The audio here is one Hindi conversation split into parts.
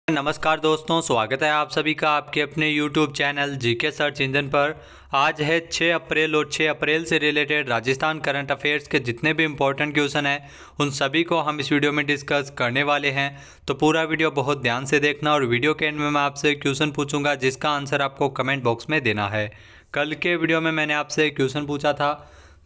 नमस्कार दोस्तों, स्वागत है आप सभी का आपके अपने YouTube channel GK search engine पर। आज है 6 अप्रैल और 6 अप्रैल से रिलेटेड राजस्थान करंट अफेयर्स के जितने भी इम्पोर्टेंट क्वेश्चन हैं उन सभी को हम इस वीडियो में डिस्कस करने वाले हैं। तो पूरा वीडियो बहुत ध्यान से देखना और वीडियो के एंड में मैं आपसे क्वेश्चन पूछूंगा जिसका आंसर आपको कमेंट बॉक्स में देना है। कल के वीडियो में मैंने आपसे क्वेश्चन पूछा था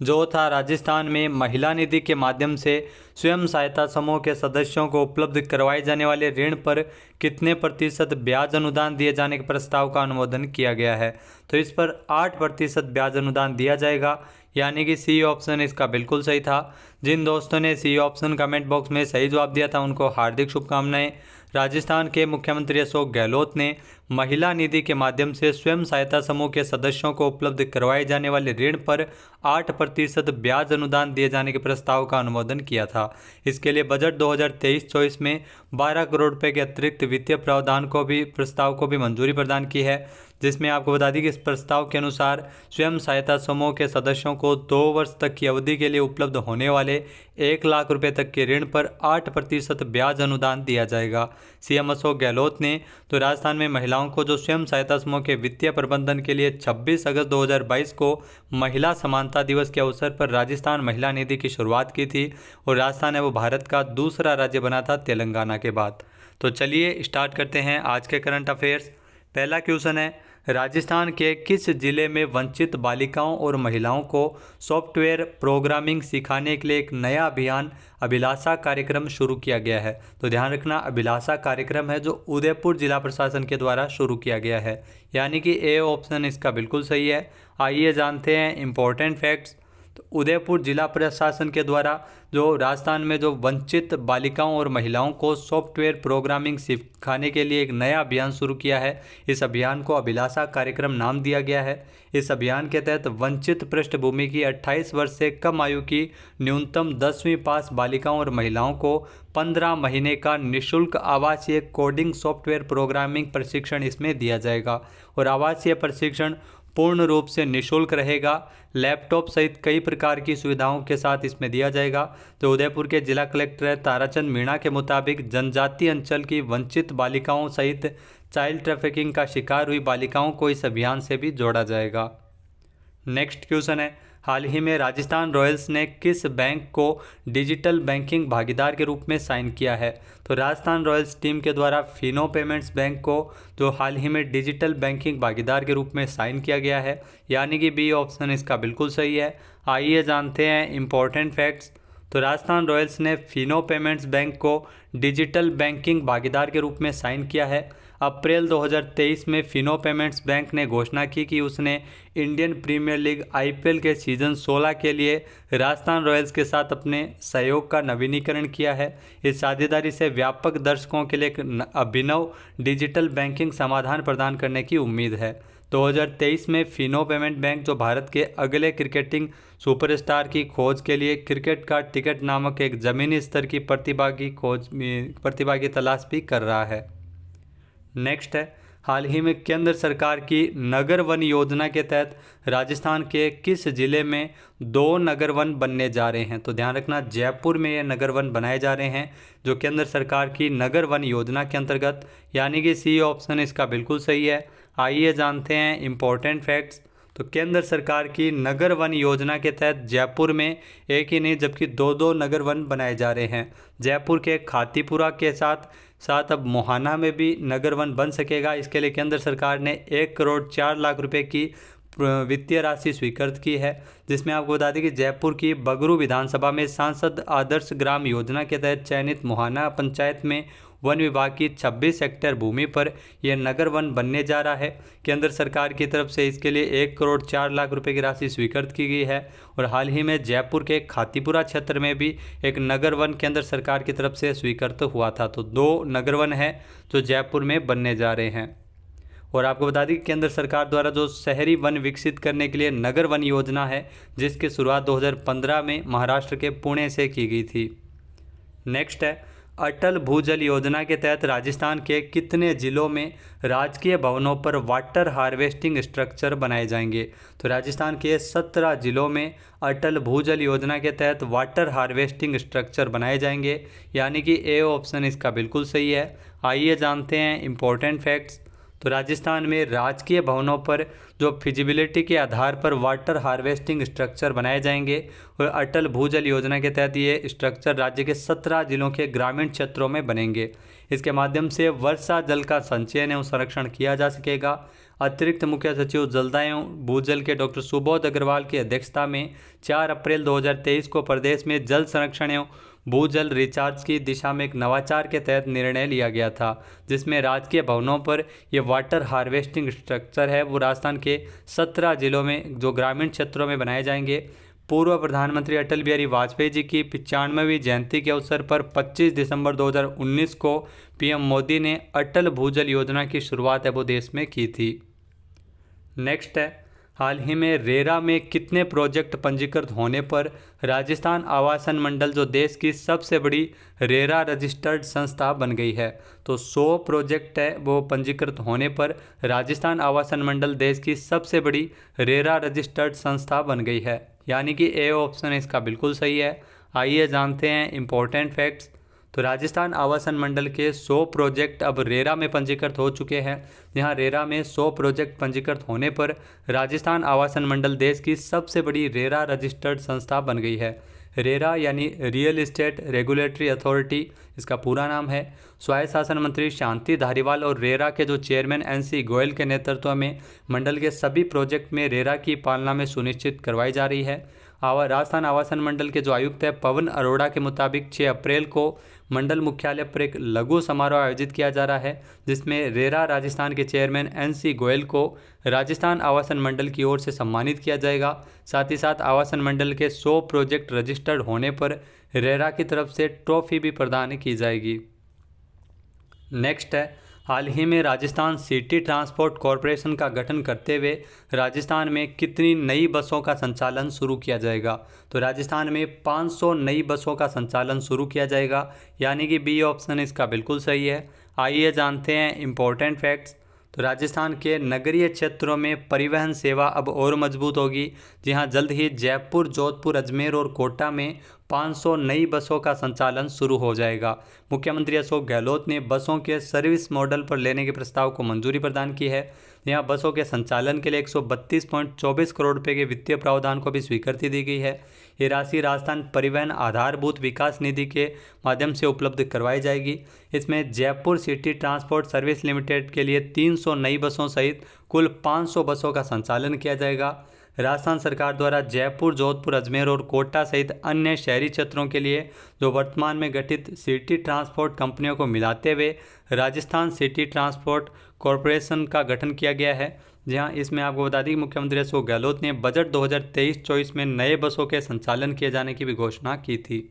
जो था राजस्थान में महिला निधि के माध्यम से स्वयं सहायता समूह के सदस्यों को उपलब्ध करवाए जाने वाले ऋण पर कितने प्रतिशत ब्याज अनुदान दिए जाने के प्रस्ताव का अनुमोदन किया गया है। तो इस पर 8% ब्याज अनुदान दिया जाएगा, यानी कि सी ऑप्शन इसका बिल्कुल सही था। जिन दोस्तों ने सी ऑप्शन कमेंट बॉक्स में सही जवाब दिया था उनको हार्दिक शुभकामनाएं। राजस्थान के मुख्यमंत्री अशोक गहलोत ने महिला निधि के माध्यम से स्वयं सहायता समूह के सदस्यों को उपलब्ध करवाए जाने वाले ऋण पर 8% ब्याज अनुदान दिए जाने के प्रस्ताव का अनुमोदन किया था। इसके लिए बजट 2023-24 में 12 करोड़ रुपए के अतिरिक्त वित्तीय प्रावधान को भी प्रस्ताव को भी मंजूरी प्रदान की है, जिसमें आपको बता दी कि इस प्रस्ताव के अनुसार स्वयं सहायता समूह के सदस्यों को 2 वर्ष तक की अवधि के लिए उपलब्ध होने वाले 1 लाख रुपए तक के ऋण पर 8% ब्याज अनुदान दिया जाएगा। सीएम अशोक गहलोत ने तो राजस्थान में महिलाओं को जो स्वयं सहायता समूह के वित्तीय प्रबंधन के लिए 26 अगस्त 2022 को महिला समानता दिवस के अवसर पर राजस्थान महिला निधि की शुरुआत की थी और राजस्थान है वो भारत का दूसरा राज्य बना था तेलंगाना के बाद। तो चलिए स्टार्ट करते हैं आज के करंट अफेयर्स। पहला क्वेश्चन है, राजस्थान के किस जिले में वंचित बालिकाओं और महिलाओं को सॉफ्टवेयर प्रोग्रामिंग सिखाने के लिए एक नया अभियान अभिलाषा कार्यक्रम शुरू किया गया है। तो ध्यान रखना, अभिलाषा कार्यक्रम है जो उदयपुर जिला प्रशासन के द्वारा शुरू किया गया है, यानी कि ए ऑप्शन इसका बिल्कुल सही है। आइए जानते हैं इंपॉर्टेंट फैक्ट्स। तो उदयपुर जिला प्रशासन के द्वारा जो राजस्थान में जो वंचित बालिकाओं और महिलाओं को सॉफ्टवेयर प्रोग्रामिंग सिखाने के लिए एक नया अभियान शुरू किया है। इस अभियान को अभिलाषा कार्यक्रम नाम दिया गया है। इस अभियान के तहत वंचित पृष्ठभूमि की 28 वर्ष से कम आयु की न्यूनतम 10वीं पास बालिकाओं और महिलाओं को 15 महीने का निःशुल्क आवासीय कोडिंग सॉफ्टवेयर प्रोग्रामिंग प्रशिक्षण इसमें दिया जाएगा और आवासीय प्रशिक्षण पूर्ण रूप से निःशुल्क रहेगा। लैपटॉप सहित कई प्रकार की सुविधाओं के साथ इसमें दिया जाएगा। तो उदयपुर के जिला कलेक्टर ताराचंद मीणा के मुताबिक जनजातीय अंचल की वंचित बालिकाओं सहित चाइल्ड ट्रैफिकिंग का शिकार हुई बालिकाओं को इस अभियान से भी जोड़ा जाएगा। नेक्स्ट क्वेश्चन है, हाल ही में राजस्थान रॉयल्स ने किस बैंक को डिजिटल बैंकिंग भागीदार के रूप में साइन किया है। तो राजस्थान रॉयल्स टीम के द्वारा फिनो पेमेंट्स बैंक को जो हाल ही में डिजिटल बैंकिंग भागीदार के रूप में साइन किया गया है, यानी कि बी ऑप्शन इसका बिल्कुल सही है। आइए जानते हैं इंपॉर्टेंट फैक्ट्स। तो राजस्थान रॉयल्स ने फिनो पेमेंट्स बैंक को डिजिटल बैंकिंग भागीदार के रूप में साइन किया है। अप्रैल 2023 में फिनो पेमेंट्स बैंक ने घोषणा की कि उसने इंडियन प्रीमियर लीग आईपीएल के सीजन 16 के लिए राजस्थान रॉयल्स के साथ अपने सहयोग का नवीनीकरण किया है। इस साझेदारी से व्यापक दर्शकों के लिए एक अभिनव डिजिटल बैंकिंग समाधान प्रदान करने की उम्मीद है। 2023 में फिनो पेमेंट बैंक जो भारत के अगले क्रिकेटिंग सुपरस्टार की खोज के लिए क्रिकेट का टिकट नामक एक ज़मीनी स्तर की प्रतिभा की तलाश भी कर रहा है। नेक्स्ट है, हाल ही में केंद्र सरकार की नगर वन योजना के तहत राजस्थान के किस जिले में 2 नगर वन बनने जा रहे हैं। तो ध्यान रखना, जयपुर में ये नगर वन बनाए जा रहे हैं जो केंद्र सरकार की नगर वन योजना के अंतर्गत, यानी कि सी ऑप्शन इसका बिल्कुल सही है। आइए जानते हैं इंपॉर्टेंट फैक्ट्स। तो केंद्र सरकार की नगर वन योजना के तहत जयपुर में एक ही नहीं जबकि 2 नगर वन बनाए जा रहे हैं। जयपुर के खातीपुरा के साथ अब मोहाना में भी नगर वन बन सकेगा। इसके लिए केंद्र सरकार ने 1 करोड़ 4 लाख रुपए की वित्तीय राशि स्वीकृत की है, जिसमें आपको बता दें कि जयपुर की बगरू विधानसभा में सांसद आदर्श ग्राम योजना के तहत चयनित मोहाना पंचायत में वन विभाग की 26 हेक्टेयर भूमि पर यह नगर वन बनने जा रहा है। केंद्र सरकार की तरफ से इसके लिए 1 करोड़ 4 लाख रुपए की राशि स्वीकृत की गई है और हाल ही में जयपुर के खातीपुरा क्षेत्र में भी एक नगर वन केंद्र सरकार की तरफ से स्वीकृत हुआ था। तो 2 नगर वन है जो जयपुर में बनने जा रहे हैं। और आपको बता दें कि केंद्र सरकार द्वारा जो शहरी वन विकसित करने के लिए नगर वन योजना है जिसकी शुरुआत 2015 में महाराष्ट्र के पुणे से की गई थी। नेक्स्ट है, अटल भूजल योजना के तहत राजस्थान के कितने जिलों में राजकीय भवनों पर वाटर हार्वेस्टिंग स्ट्रक्चर बनाए जाएंगे? तो राजस्थान के 17 जिलों में अटल भूजल योजना के तहत वाटर हार्वेस्टिंग स्ट्रक्चर बनाए जाएंगे, यानी कि ए ऑप्शन इसका बिल्कुल सही है। आइए जानते हैं इम्पोर्टेंट फैक्ट्स। तो राजस्थान में राजकीय भवनों पर जो फिजिबिलिटी के आधार पर वाटर हार्वेस्टिंग स्ट्रक्चर बनाए जाएंगे और अटल भूजल योजना के तहत ये स्ट्रक्चर राज्य के 17 जिलों के ग्रामीण क्षेत्रों में बनेंगे। इसके माध्यम से वर्षा जल का संचयन एवं संरक्षण किया जा सकेगा। अतिरिक्त मुख्य सचिव जलदाय एवं भूजल के डॉक्टर सुबोध अग्रवाल की अध्यक्षता में 4 अप्रैल 2023 को प्रदेश में जल संरक्षण एवं भूजल रिचार्ज की दिशा में एक नवाचार के तहत निर्णय लिया गया था, जिसमें राजकीय भवनों पर ये वाटर हार्वेस्टिंग स्ट्रक्चर है वो राजस्थान के 17 जिलों में जो ग्रामीण क्षेत्रों में बनाए जाएंगे। पूर्व प्रधानमंत्री अटल बिहारी वाजपेयी जी की 95वीं जयंती के अवसर पर 25 दिसंबर 2019 को पीएम मोदी ने अटल भूजल योजना की शुरुआत है वो देश में की थी। नेक्स्ट है, हाल ही में रेरा में कितने प्रोजेक्ट पंजीकृत होने पर राजस्थान आवासन मंडल जो देश की सबसे बड़ी रेरा रजिस्टर्ड संस्था बन गई है? तो 100 प्रोजेक्ट है वो पंजीकृत होने पर राजस्थान आवासन मंडल देश की सबसे बड़ी रेरा रजिस्टर्ड संस्था बन गई है, यानी कि ए ऑप्शन इसका बिल्कुल सही है। आइए जानते हैं इम्पोर्टेंट फैक्ट्स। तो राजस्थान आवासन मंडल के 100 प्रोजेक्ट अब रेरा में पंजीकृत हो चुके हैं। यहाँ रेरा में 100 प्रोजेक्ट पंजीकृत होने पर राजस्थान आवासन मंडल देश की सबसे बड़ी रेरा रजिस्टर्ड संस्था बन गई है। रेरा यानी रियल इस्टेट रेगुलेटरी अथॉरिटी इसका पूरा नाम है। स्वायत्त शासन मंत्री शांति धारीवाल और रेरा के जो चेयरमैन NC गोयल के नेतृत्व में मंडल के सभी प्रोजेक्ट में रेरा की पालना में सुनिश्चित करवाई जा रही है। राजस्थान आवासन मंडल के जो आयुक्त है पवन अरोड़ा के मुताबिक 6 अप्रैल को मंडल मुख्यालय पर एक लघु समारोह आयोजित किया जा रहा है, जिसमें रेरा राजस्थान के चेयरमैन NC गोयल को राजस्थान आवासन मंडल की ओर से सम्मानित किया जाएगा। साथ ही साथ आवासन मंडल के 100 प्रोजेक्ट रजिस्टर्ड होने पर रेरा की तरफ से ट्रॉफी भी प्रदान की जाएगी। नेक्स्ट है, हाल ही में राजस्थान सिटी ट्रांसपोर्ट कॉरपोरेशन का गठन करते हुए राजस्थान में कितनी नई बसों का संचालन शुरू किया जाएगा? तो राजस्थान में 500 नई बसों का संचालन शुरू किया जाएगा, यानी कि बी ऑप्शन इसका बिल्कुल सही है। आइए जानते हैं इम्पोर्टेंट फैक्ट्स। तो राजस्थान के नगरीय क्षेत्रों में परिवहन सेवा अब और मजबूत होगी। जी हाँ, जल्द ही जयपुर, जोधपुर, अजमेर और कोटा में 500 नई बसों का संचालन शुरू हो जाएगा। मुख्यमंत्री अशोक गहलोत ने बसों के सर्विस मॉडल पर लेने के प्रस्ताव को मंजूरी प्रदान की है। यहाँ बसों के संचालन के लिए 132.24 करोड़ रुपए के वित्तीय प्रावधान को भी स्वीकृति दी गई है। ये राशि राजस्थान परिवहन आधारभूत विकास निधि के माध्यम से उपलब्ध करवाई जाएगी। इसमें Jaipur city transport service limited के लिए 300 नई बसों सहित कुल 500 बसों का संचालन किया जाएगा। राजस्थान सरकार द्वारा जयपुर, जोधपुर, अजमेर और कोटा सहित अन्य शहरी क्षेत्रों के लिए जो वर्तमान में गठित सिटी ट्रांसपोर्ट कंपनियों को मिलाते हुए राजस्थान सिटी ट्रांसपोर्ट कॉरपोरेशन का गठन किया गया है। जहां इसमें आपको बता दें कि मुख्यमंत्री अशोक गहलोत ने बजट 2023-24 में नए बसों के संचालन किए जाने की भी घोषणा की थी।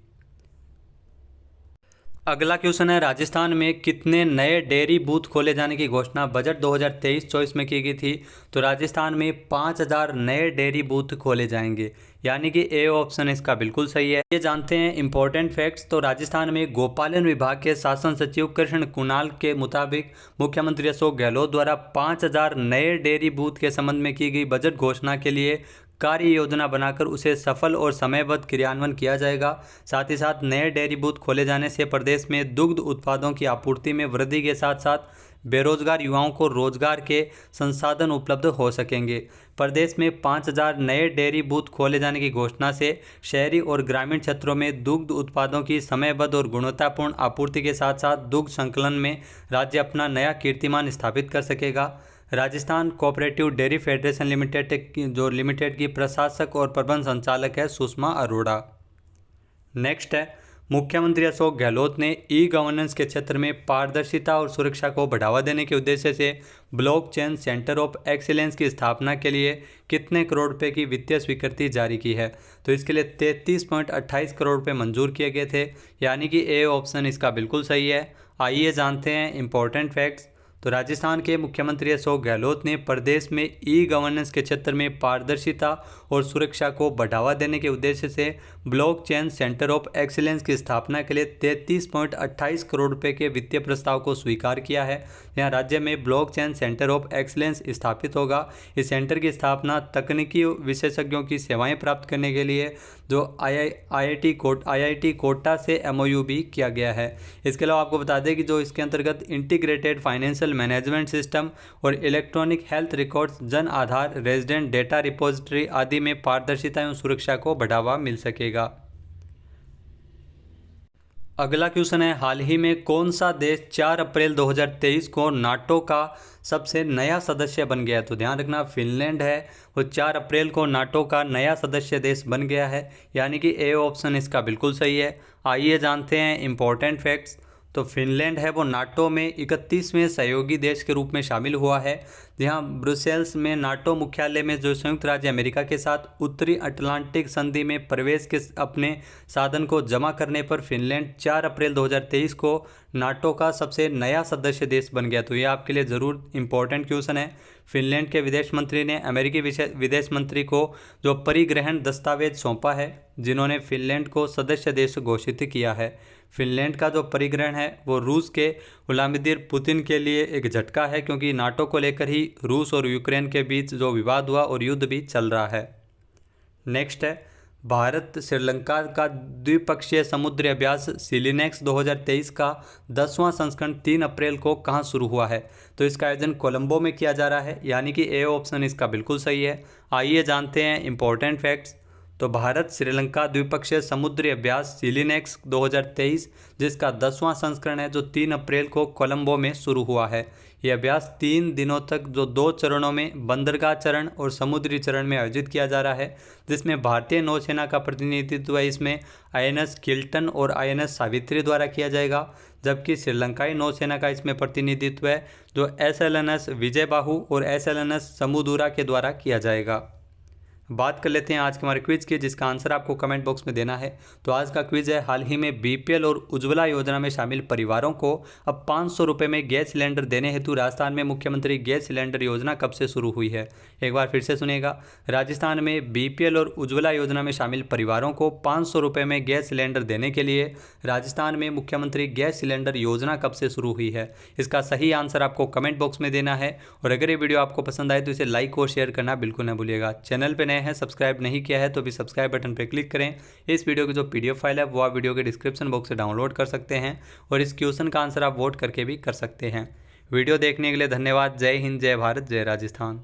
अगला क्वेश्चन है, राजस्थान में कितने नए डेयरी बूथ खोले जाने की घोषणा बजट 2023-24 में की गई थी? तो राजस्थान में 5000 नए डेयरी बूथ खोले जाएंगे, यानी कि ए ऑप्शन इसका बिल्कुल सही है। ये जानते हैं इंपॉर्टेंट फैक्ट्स। तो राजस्थान में गोपालन विभाग के शासन सचिव कृष्ण कुणाल के मुताबिक मुख्यमंत्री अशोक गहलोत द्वारा 5000 नए डेयरी बूथ के संबंध में की गई बजट घोषणा के लिए कार्य योजना बनाकर उसे सफल और समयबद्ध क्रियान्वयन किया जाएगा। साथ ही साथ नए डेयरी बूथ खोले जाने से प्रदेश में दुग्ध उत्पादों की आपूर्ति में वृद्धि के साथ साथ बेरोजगार युवाओं को रोजगार के संसाधन उपलब्ध हो सकेंगे। प्रदेश में 5000 नए डेयरी बूथ खोले जाने की घोषणा से शहरी और ग्रामीण क्षेत्रों में दुग्ध उत्पादों की समयबद्ध और गुणवत्तापूर्ण आपूर्ति के साथ साथ दुग्ध संकलन में राज्य अपना नया कीर्तिमान स्थापित कर सकेगा। Rajasthan cooperative dairy federation limited की प्रशासक और प्रबंध संचालक है सुषमा अरोड़ा। नेक्स्ट है, मुख्यमंत्री अशोक गहलोत ने ई गवर्नेंस के क्षेत्र में पारदर्शिता और सुरक्षा को बढ़ावा देने के उद्देश्य से ब्लॉकचेन सेंटर ऑफ एक्सीलेंस की स्थापना के लिए कितने करोड़ रुपए की वित्तीय स्वीकृति जारी की है? तो इसके लिए 33.28 करोड़ रुपए मंजूर किए गए थे, यानी कि ए ऑप्शन इसका बिल्कुल सही है। आइए जानते हैं इंपॉर्टेंट फैक्ट्स। तो राजस्थान के मुख्यमंत्री अशोक गहलोत ने प्रदेश में ई गवर्नेंस के क्षेत्र में पारदर्शिता और सुरक्षा को बढ़ावा देने के उद्देश्य से ब्लॉकचेन सेंटर ऑफ एक्सीलेंस की स्थापना के लिए 33.28 करोड़ रुपए के वित्तीय प्रस्ताव को स्वीकार किया है। यहाँ राज्य में ब्लॉकचेन सेंटर ऑफ एक्सीलेंस स्थापित होगा। इस सेंटर की स्थापना तकनीकी विशेषज्ञों की सेवाएं प्राप्त करने के लिए जो आईआईटी कोटा से MOU भी किया गया है। इसके अलावा आपको बता दें कि जो इसके अंतर्गत इंटीग्रेटेड फाइनेंशियल मैनेजमेंट सिस्टम और electronic health records, Jan Aadhaar, resident data repository आदि में पारदर्शिता एवं सुरक्षा को बढ़ावा मिल सकेगा। अगला क्वेश्चन है, हाल ही में कौन सा देश 4 अप्रैल 2023 को नाटो का सबसे नया सदस्य बन गया? तो ध्यान रखना फिनलैंड है, वो 4 अप्रैल को नाटो का नया सदस्य देश बन गया है, यानी कि ए ऑप्शन इसका बिल्कुल सही है। आइए जानते हैं इंपॉर्टेंट फैक्ट्स। तो फिनलैंड है वो नाटो में 31वें सहयोगी देश के रूप में शामिल हुआ है। जहाँ ब्रुसेल्स में नाटो मुख्यालय में जो संयुक्त राज्य अमेरिका के साथ उत्तरी अटलांटिक संधि में प्रवेश के अपने साधन को जमा करने पर फिनलैंड 4 अप्रैल 2023 को नाटो का सबसे नया सदस्य देश बन गया। तो ये आपके लिए ज़रूर इंपॉर्टेंट क्वेश्चन है। फिनलैंड के विदेश मंत्री ने अमेरिकी विदेश मंत्री को जो परिग्रहण दस्तावेज सौंपा है, जिन्होंने फिनलैंड को सदस्य देश घोषित किया है। फिनलैंड का जो परिग्रहण है वो रूस के व्लादिमीर पुतिन के लिए एक झटका है, क्योंकि नाटो को लेकर ही रूस और यूक्रेन के बीच जो विवाद हुआ और युद्ध भी चल रहा है। नेक्स्ट है, भारत श्रीलंका का द्विपक्षीय समुद्री अभ्यास सिलिनेक्स 2023 का 10वां संस्करण 3 अप्रैल को कहां शुरू हुआ है? तो इसका आयोजन कोलंबो में किया जा रहा है, यानी कि ए ऑप्शन इसका बिल्कुल सही है। आइए जानते हैं इंपॉर्टेंट फैक्ट्स। तो भारत श्रीलंका द्विपक्षीय समुद्री अभ्यास सिलिनेक्स 2023 जिसका 10वां संस्करण है, जो 3 अप्रैल को कोलंबो में शुरू हुआ है। यह अभ्यास 3 दिनों तक जो 2 चरणों में बंदरगाह चरण और समुद्री चरण में आयोजित किया जा रहा है, जिसमें भारतीय नौसेना का प्रतिनिधित्व इसमें INS किल्टन और INS सावित्री द्वारा किया जाएगा, जबकि श्रीलंकाई नौसेना का इसमें प्रतिनिधित्व है जो SLNS विजयबाहु और SLNS समुदुरा के द्वारा किया जाएगा। बात कर लेते हैं आज के हमारे क्विज की, जिसका आंसर आपको कमेंट बॉक्स में देना है। तो आज का क्विज है, हाल ही में BPL और उज्ज्वला योजना में शामिल परिवारों को अब 500 रुपये में गैस सिलेंडर देने हेतु राजस्थान में मुख्यमंत्री गैस सिलेंडर योजना कब से शुरू हुई है? एक बार फिर से सुनिएगा। राजस्थान में BPL और उज्ज्वला योजना में शामिल परिवारों को 500 रुपये में गैस सिलेंडर देने के लिए राजस्थान में मुख्यमंत्री गैस सिलेंडर योजना कब से शुरू हुई है? इसका सही आंसर आपको कमेंट बॉक्स में देना है। और अगर ये वीडियो आपको पसंद आए तो इसे लाइक और शेयर करना बिल्कुल न भूलिएगा। चैनल पर नए हैं, सब्सक्राइब नहीं किया है तो भी सब्सक्राइब बटन पर क्लिक करें। इस वीडियो की जो PDF फाइल है वो आप वीडियो के डिस्क्रिप्शन बॉक्स से डाउनलोड कर सकते हैं, और इस क्वेश्चन का आंसर आप वोट करके भी कर सकते हैं। वीडियो देखने के लिए धन्यवाद। जय हिंद, जय भारत, जय राजस्थान।